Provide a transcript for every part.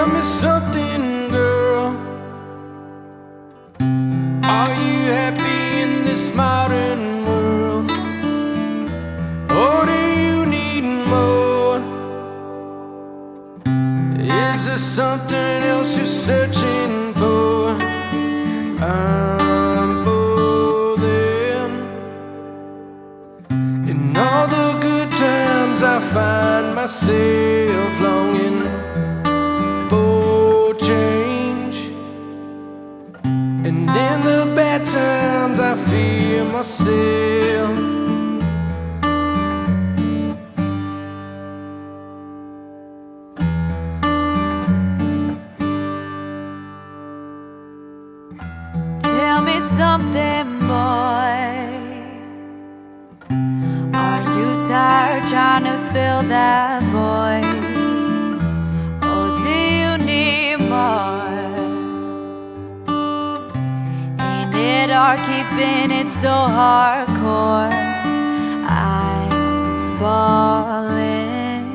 Tell me something, girl. Are you happy in this modern world? Or do you need more? Is there something else you're searching for? I'm bothering. In all the good times I find myself longing for change, and in the bad times I fear myself. Tell me something, boy. Are you tired trying to fill that void? Or do you need more? Ain't it hard keeping it so hardcore? I'm falling.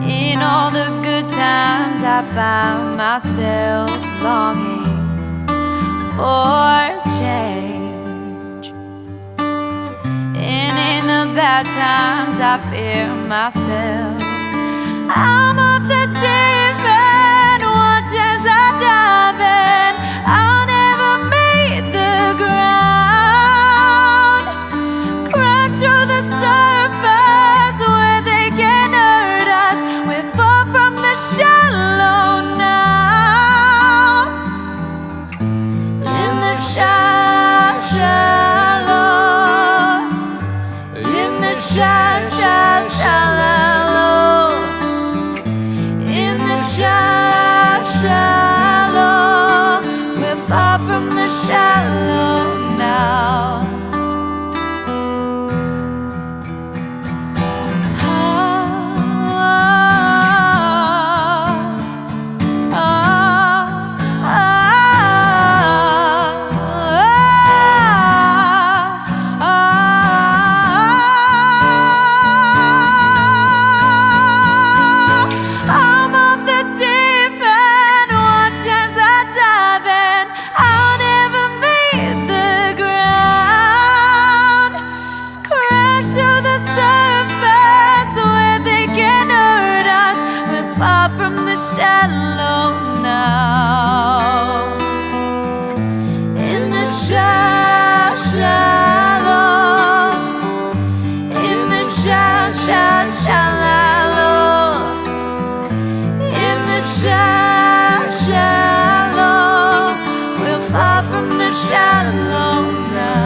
In all the good times I found myself longing for change, and in the bad times I fear myself. I'm off the deep end, watch as I dive in. I'll never meet the ground, crash through the surface where they can hurt us. We fall from the shallow now, in the shallow, in the shallow, in the shallow. We're far from the shallow now. I'm off the deep end, watch as I dive in. I'll never meet the ground, crash through the surface where they can hurt us. We're far from the shallow now, in the shallow, in the shallow, in the shallow. We're far from the shallow now.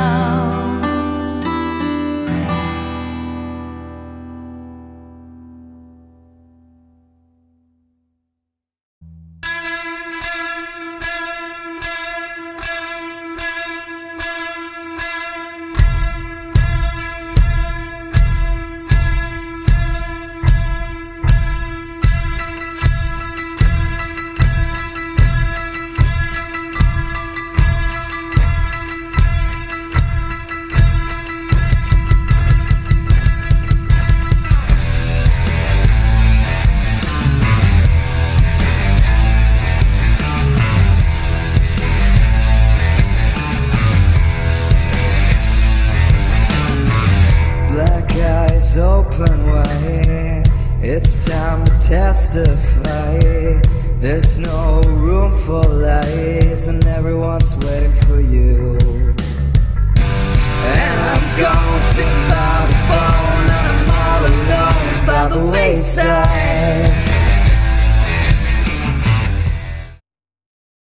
Black eyes open wide, it's time to testify. There's no room for lies, and everyone's waiting for you. And I'm gone, sitting by the phone, and I'm all alone by the wayside.